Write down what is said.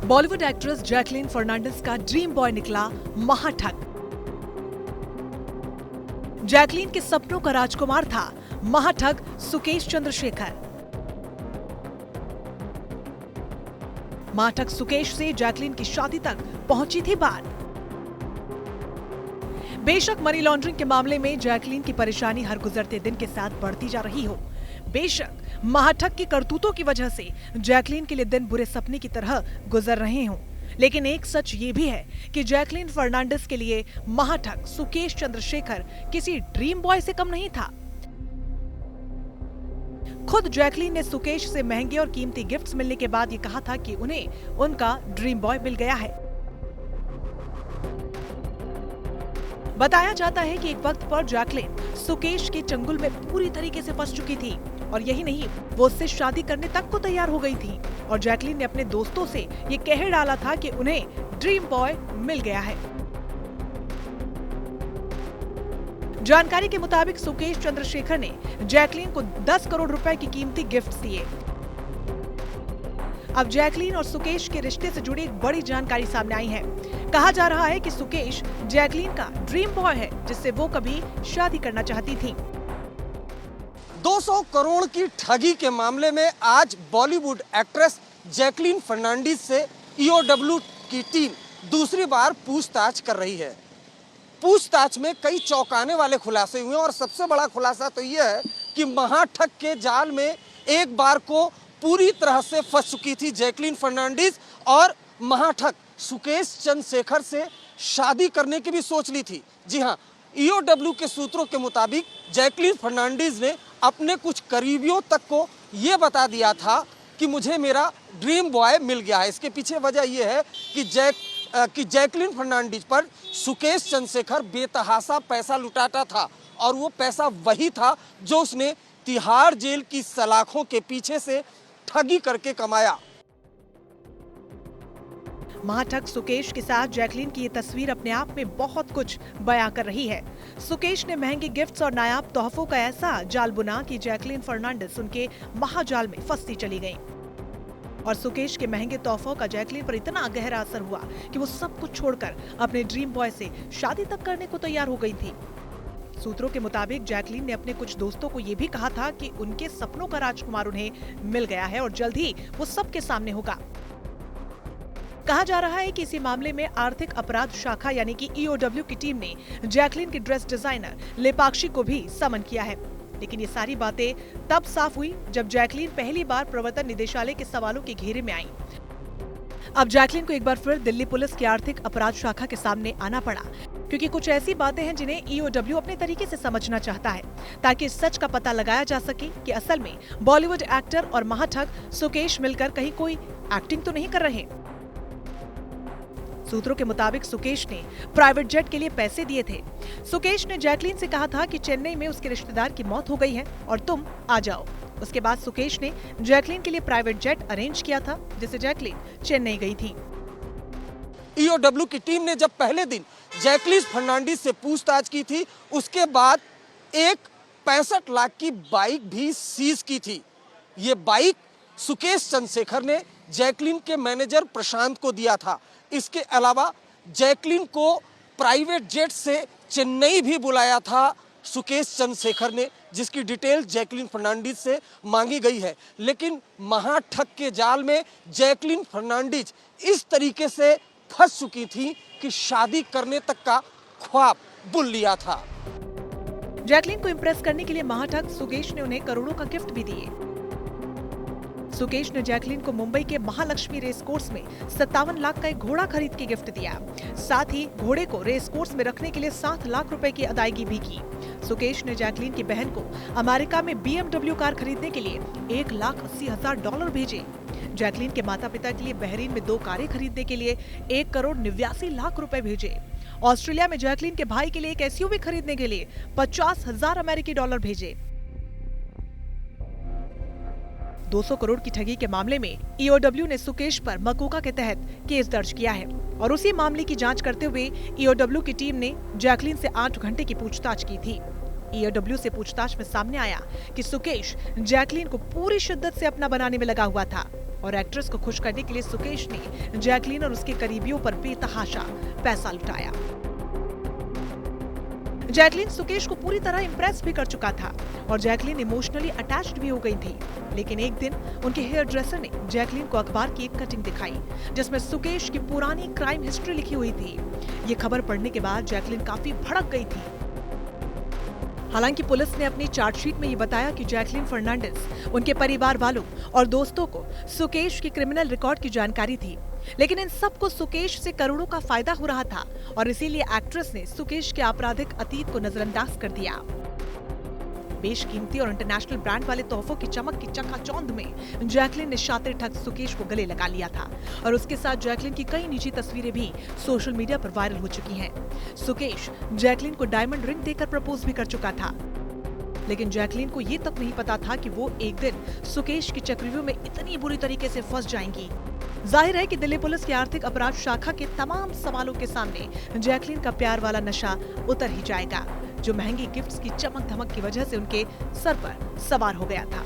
Bollywood actress Jacqueline Fernandes का dream boy निकला महाठग। Jacqueline के सपनों का राजकुमार था महाठग सुकेश चंद्रशेखर। महाठग सुकेश से जैकलीन की शादी तक पहुंची थी बात। बेशक मनी लॉन्ड्रिंग के मामले में जैकलीन की परेशानी हर गुजरते दिन के साथ बढ़ती जा रही हो, बेशक महाठग की करतूतों की वजह से जैकलीन के लिए दिन बुरे सपने की तरह गुजर रहे हों, लेकिन एक सच ये भी है कि जैकलीन फर्नांडिस के लिए महाठग सुकेश चंद्रशेखर किसी ड्रीम बॉय से कम नहीं था। खुद जैकलीन ने सुकेश से महंगे और कीमती गिफ्ट्स मिलने के बाद ये कहा था कि उन्हें उनका ड्रीम बॉय मिल गया है। बताया जाता है कि एक वक्त पर जैकलीन सुकेश के चंगुल में पूरी तरीके से फंस चुकी थी और यही नहीं, वो उससे शादी करने तक को तैयार हो गई थी और जैकलीन ने अपने दोस्तों से ये कह डाला था कि उन्हें ड्रीम बॉय मिल गया है। जानकारी के मुताबिक सुकेश चंद्रशेखर ने जैकलीन को 10 करोड़ रुपए की कीमती गिफ्ट दिए। अब जैकलीन और सुकेश के रिश्ते से जुड़ी एक बड़ी जानकारी सामने आई है। कहा जा रहा है कि सुकेश जैकलीन का ड्रीम बॉय है, जिससे वो कभी शादी करना चाहती थी। 200 करोड़ की ठगी के मामले में आज बॉलीवुड एक्ट्रेस जैकलीन फर्नांडिस से ईओडब्ल्यू की टीम दूसरी बार पूछताछ कर रही है। पूछताछ में कई चौंकाने वाले खुलासे हुए और सबसे बड़ा खुलासा तो यह है कि महाठग के जाल में एक बार को पूरी तरह से फंस चुकी थी जैकलीन फर्नांडिस और महाठग सुकेश चंद्रशेखर से शादी करने की भी सोच ली थी। जी हाँ, ईओडब्ल्यू के सूत्रों के मुताबिक जैकलीन फर्नांडिस ने अपने कुछ करीबियों तक को ये बता दिया था कि मुझे मेरा ड्रीम बॉय मिल गया है। इसके पीछे वजह यह है कि जैकलीन फर्नांडिस पर सुकेश चंद्रशेखर बेतहाशा पैसा लुटाता था और वो पैसा वही था जो उसने तिहाड़ जेल की सलाखों के पीछे से ठगी करके कमाया। महाठग सुकेश के साथ जैकलीन की ये तस्वीर अपने आप में बहुत कुछ बयां कर रही है। सुकेश ने महंगे गिफ्ट्स और नायाब तोहफों का ऐसा जाल बुना कि जैकलीन फर्नांडिस उनके महाजाल में फंसती चली गईं। और सुकेश के महंगे तोहफों का जैकलीन पर इतना गहरा असर हुआ कि वो सब कुछ छोड़कर अपने ड्रीम बॉय से शादी तक करने को तैयार हो गई थी। सूत्रों के मुताबिक जैकलीन ने अपने कुछ दोस्तों को ये भी कहा था कि उनके सपनों का राजकुमार उन्हें मिल गया है और जल्द ही वो सबके सामने होगा। कहा जा रहा है कि इसी मामले में आर्थिक अपराध शाखा यानी कि ईओडब्ल्यू की टीम ने जैकलीन की ड्रेस डिजाइनर लेपाक्षी को भी समन किया है। लेकिन ये सारी बातें तब साफ हुई जब जैकलीन पहली बार प्रवर्तन निदेशालय के सवालों के घेरे में आई। अब जैकलीन को एक बार फिर दिल्ली पुलिस की आर्थिक अपराध शाखा के सामने आना पड़ा, क्योंकि कुछ ऐसी बातें हैं जिन्हें ईओडब्ल्यू अपने तरीके से समझना चाहता है, ताकि इस सच का पता लगाया जा सके कि असल में बॉलीवुड एक्टर और महाठग सुकेश मिलकर कहीं कोई एक्टिंग तो नहीं कर रहे। सूत्रों के मुताबिक सुकेश ने प्राइवेट जेट के लिए पैसे दिए थे। सुकेश ने जैकलीन से कहा था कि चेन्नई में उसके रिश्तेदार की मौत हो गई है और तुम आ जाओ। उसके बाद सुकेश ने जैकलीन के लिए प्राइवेट जेट अरेंज किया था, जिससे जैकलीन चेन्नई गई थी। ईओडब्ल्यू की टीम ने जब पहले दिन जैकलीन फर्नांडिस से पूछताछ की थी, उसके बाद एक 65 लाख की बाइक भी सीज की थी। ये बाइक सुकेश चंद्रशेखर ने जैकलीन के मैनेजर प्रशांत को दिया था। इसके अलावा जैकलीन को प्राइवेट जेट से चेन्नई भी बुलाया था सुकेश चंद्रशेखर ने, जिसकी डिटेल जैकलीन फर्नांडिस से मांगी गई है। लेकिन महाठग के जाल में जैकलीन फर्नांडिस इस तरीके से फंस चुकी थी कि शादी करने तक का ख्वाब बुन लिया था। जैकलीन को इम्प्रेस करने के लिए महाठग सुकेश ने उन्हें करोड़ों का गिफ्ट भी दिए। सुकेश ने जैकलीन को मुंबई के महालक्ष्मी रेस कोर्स में 57 लाख का एक घोड़ा खरीद के गिफ्ट दिया। साथ ही घोड़े को रेस कोर्स में रखने के लिए 7 लाख रुपए की अदायगी भी की। सुकेश ने जैकलीन की बहन को अमेरिका में BMW कार खरीदने के लिए $1,80,000 भेजे। जैकलीन के माता पिता के लिए बहरीन में 2 कारें खरीदने के लिए 1,89,00,000 रुपए भेजे। ऑस्ट्रेलिया में जैकलीन के भाई के लिए एक SUV खरीदने के लिए $50,000 अमेरिकी भेजे। 200 करोड़ की ठगी के मामले में ईओडब्ल्यू ने सुकेश पर मकोका के तहत केस दर्ज किया है और उसी मामले की जांच करते हुए ईओडब्ल्यू की टीम ने जैकलीन से 8 घंटे की पूछताछ की थी। ईओडब्ल्यू से पूछताछ में सामने आया कि सुकेश जैकलीन को पूरी शिद्दत से अपना बनाने में लगा हुआ था। और एक्ट्रेस को खुश करने के लिए सुकेश ने जैकलीन और उसके करीबियों पर बेतहाशा पैसा लुटाया। जैकलीन सुकेश को पूरी तरह इंप्रेस भी कर चुका था और जैकलीन इमोशनली अटैच्ड भी हो गई थी। लेकिन एक दिन उनके हेयर ड्रेसर ने जैकलीन को अखबार की एक कटिंग दिखाई जिसमें सुकेश की पुरानी क्राइम हिस्ट्री लिखी हुई थी। ये खबर पढ़ने के बाद जैकलीन काफी भड़क गई थी। हालांकि पुलिस ने अपनी चार्जशीट में ये बताया कि जैकलीन फर्नांडिस, उनके परिवार वालों और दोस्तों को सुकेश की क्रिमिनल रिकॉर्ड की जानकारी थी, लेकिन इन सबको सुकेश से करोड़ों का फायदा हो रहा था और इसीलिए एक्ट्रेस ने सुकेश के आपराधिक अतीत को नजरअंदाज कर दिया। बेशकीमती और इंटरनेशनल ब्रांड वाले तोहफों की चमक की चकाचौंध में जैकलीन ने शातिर ठग सुकेश को गले लगा लिया था और उसके साथ जैकलीन की कई निजी तस्वीरें भी सोशल मीडिया पर वायरल हो चुकी हैं। सुकेश जैकलीन को डायमंड रिंग देकर प्रपोज भी कर चुका था, लेकिन जैकलीन को ये तक नहीं पता था कि वो एक दिन सुकेश की चक्रव्यूह में इतनी बुरी तरीके से फंस जाएंगी। जाहिर है कि दिल्ली पुलिस की आर्थिक अपराध शाखा के तमाम सवालों के सामने जैकलीन का प्यार वाला नशा उतर ही जाएगा, जो महंगी गिफ्ट्स की चमक धमक की वजह से उनके सर पर सवार हो गया था।